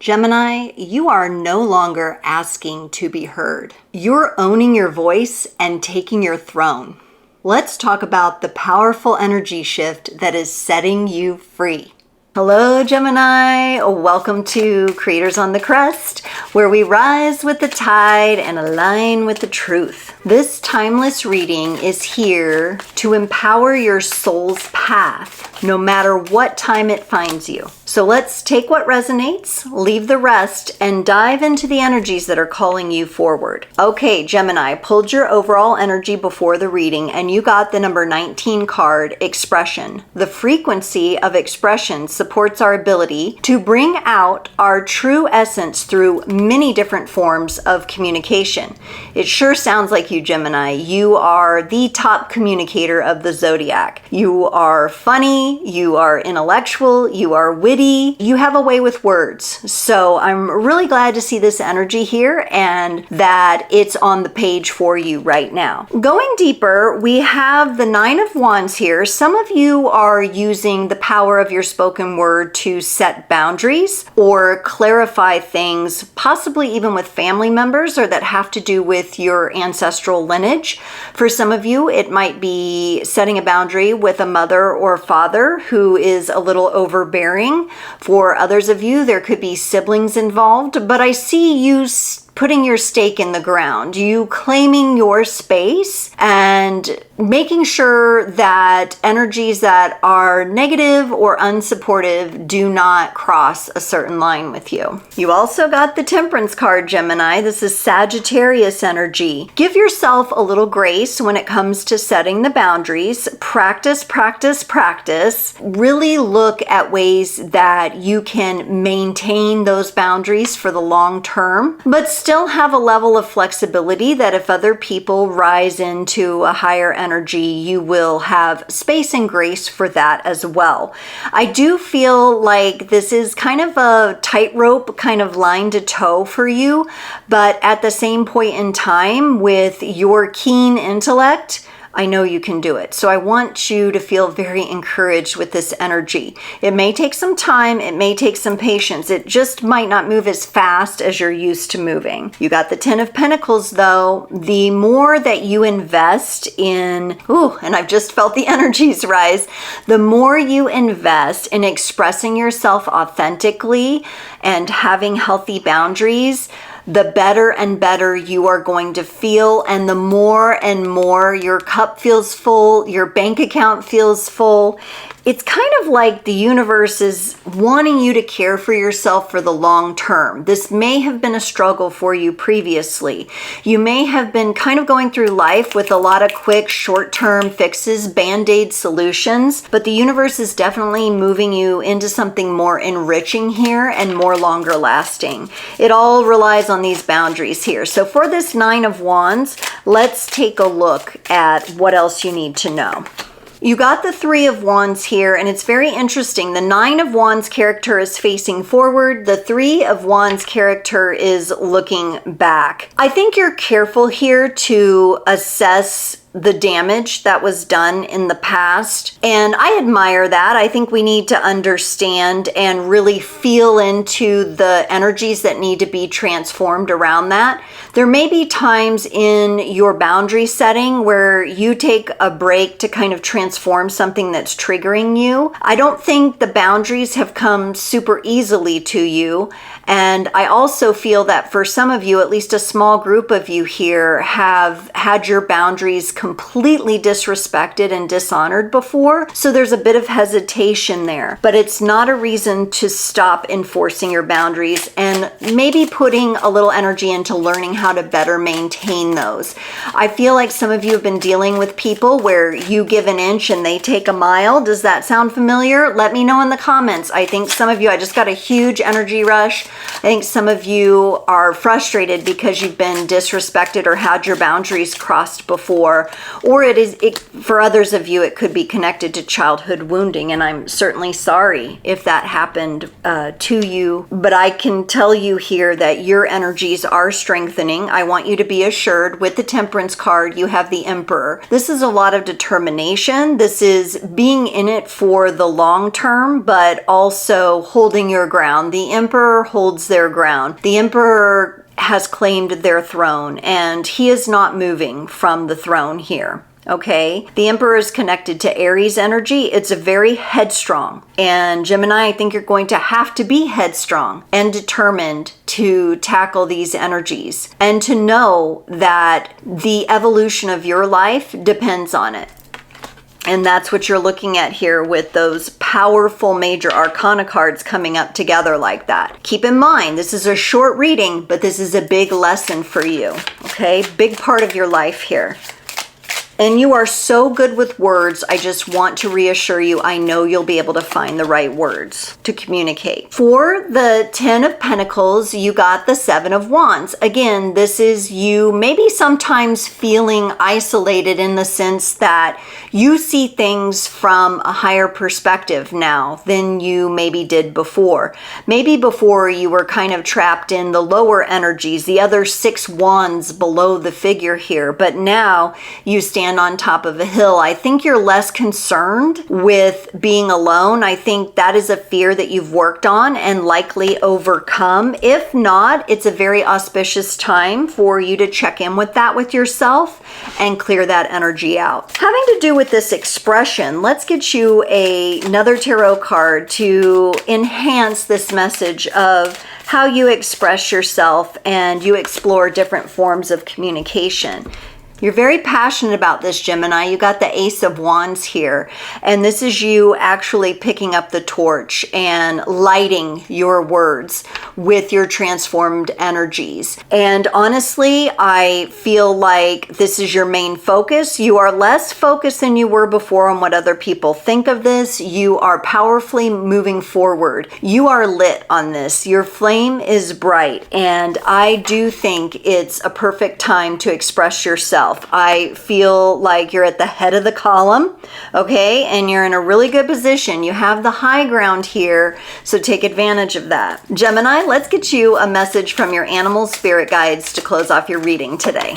Gemini, you are no longer asking to be heard. You're owning your voice and taking your throne. Let's talk about the powerful energy shift that is setting you free. Hello, Gemini. Welcome to Creators on the Crest, where we rise with the tide and align with the truth. This timeless reading is here to empower your soul's path, no matter what time it finds you. So let's take what resonates, leave the rest, and dive into the energies that are calling you forward. Okay, Gemini, pulled your overall energy before the reading, and you got the number 19 card, Expression. The frequency of expression supports our ability to bring out our true essence through many different forms of communication. It sure sounds like you, Gemini. You are the top communicator of the zodiac. You are funny, you are intellectual, you are witty, you have a way with words. So I'm really glad to see this energy here and that it's on the page for you right now. Going deeper, we have the Nine of Wands here. Some of you are using the power of your spoken word to set boundaries or clarify things, possibly even with family members or that have to do with your ancestral lineage. For some of you, it might be setting a boundary with a mother or father who is a little overbearing. For others of you, there could be siblings involved, but I see you putting your stake in the ground, you claiming your space and making sure that energies that are negative or unsupportive do not cross a certain line with you. You also got the Temperance card, Gemini. This is Sagittarius energy. Give yourself a little grace when it comes to setting the boundaries. Practice, practice, practice. Really look at ways that you can maintain those boundaries for the long term, but still have a level of flexibility that if other people rise into a higher energy, you will have space and grace for that as well. I do feel like this is kind of a tightrope kind of line to toe for you, but at the same point in time, with your keen intellect, I know you can do it. So I want you to feel very encouraged with this energy. It may take some time, it may take some patience. It just might not move as fast as you're used to moving. You got the Ten of Pentacles though. The more that you invest in, and I've just felt the energies rise, the more you invest in expressing yourself authentically and having healthy boundaries, the better and better you are going to feel, and the more and more your cup feels full, your bank account feels full. It's kind of like the universe is wanting you to care for yourself for the long term. This may have been a struggle for you previously. You may have been kind of going through life with a lot of quick short-term fixes, band-aid solutions, but the universe is definitely moving you into something more enriching here and more longer lasting. It all relies on these boundaries here. So for this Nine of Wands, let's take a look at what else you need to know. You got the Three of Wands here, and it's very interesting. The Nine of Wands character is facing forward. The Three of Wands character is looking back. I think you're careful here to assess the damage that was done in the past. And I admire that. I think we need to understand and really feel into the energies that need to be transformed around that. There may be times in your boundary setting where you take a break to kind of transform something that's triggering you. I don't think the boundaries have come super easily to you. And I also feel that for some of you, at least a small group of you here, have had your boundaries completely disrespected and dishonored before. So there's a bit of hesitation there, but it's not a reason to stop enforcing your boundaries and maybe putting a little energy into learning how to better maintain those. I feel like some of you have been dealing with people where you give an inch and they take a mile. Does that sound familiar? Let me know in the comments. I think some of you, I just got a huge energy rush. I think some of you are frustrated because you've been disrespected or had your boundaries crossed before. or for others of you, it could be connected to childhood wounding, and I'm certainly sorry if that happened to you, but I can tell you here that your energies are strengthening. I want you to be assured with the Temperance card, you have the Emperor. This is a lot of determination. This is being in it for the long term, but also holding your ground. The Emperor holds their ground. The Emperor has claimed their throne, and he is not moving from the throne here. Okay, the Emperor is connected to Aries energy. It's a very headstrong. And Gemini, I think you're going to have to be headstrong and determined to tackle these energies and to know that the evolution of your life depends on it. And that's what you're looking at here with those powerful major arcana cards coming up together like that. Keep in mind, this is a short reading, but this is a big lesson for you. Okay, big part of your life here. And you are so good with words. I just want to reassure you, I know you'll be able to find the right words to communicate. For the 10 of Pentacles, you got the 7 of Wands. Again, this is you maybe sometimes feeling isolated in the sense that you see things from a higher perspective now than you maybe did before. Maybe before you were kind of trapped in the lower energies, the other 6 wands below the figure here, but now you stand on top of a hill. I think you're less concerned with being alone. I think that is a fear that you've worked on and likely overcome. If not, it's a very auspicious time for you to check in with that with yourself and clear that energy out. Having to do with this expression, let's get you another tarot card to enhance this message of how you express yourself and you explore different forms of communication. You're very passionate about this, Gemini. You got the Ace of Wands here, and this is you actually picking up the torch and lighting your words with your transformed energies. And honestly, I feel like this is your main focus. You are less focused than you were before on what other people think of this. You are powerfully moving forward. You are lit on this. Your flame is bright, and I do think it's a perfect time to express yourself. I feel like you're at the head of the column, okay? And you're in a really good position. You have the high ground here, so take advantage of that. Gemini, let's get you a message from your animal spirit guides to close off your reading today.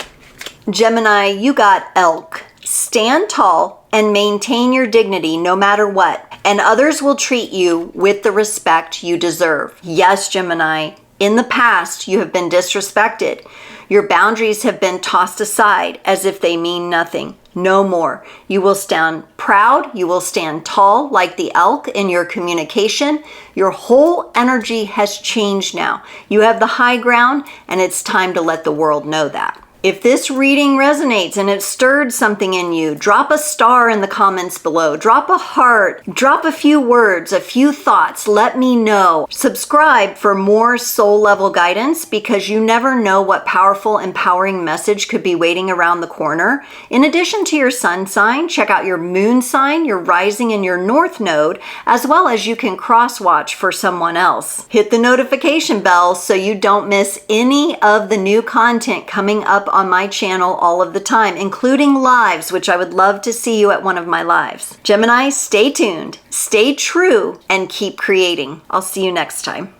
Gemini, you got Elk. Stand tall and maintain your dignity no matter what, and others will treat you with the respect you deserve. Yes, Gemini, in the past, you have been disrespected. Your boundaries have been tossed aside as if they mean nothing. No more. You will stand proud. You will stand tall like the elk in your communication. Your whole energy has changed now. You have the high ground, and it's time to let the world know that. If this reading resonates and it stirred something in you, drop a star in the comments below. Drop a heart. Drop a few words, a few thoughts. Let me know. Subscribe for more soul level guidance because you never know what powerful, empowering message could be waiting around the corner. In addition to your sun sign, check out your moon sign, your rising, and your north node, as well as you can cross watch for someone else. Hit the notification bell so you don't miss any of the new content coming up on my channel all of the time, including lives, which I would love to see you at one of my lives. Gemini, stay tuned, stay true, and keep creating. I'll see you next time.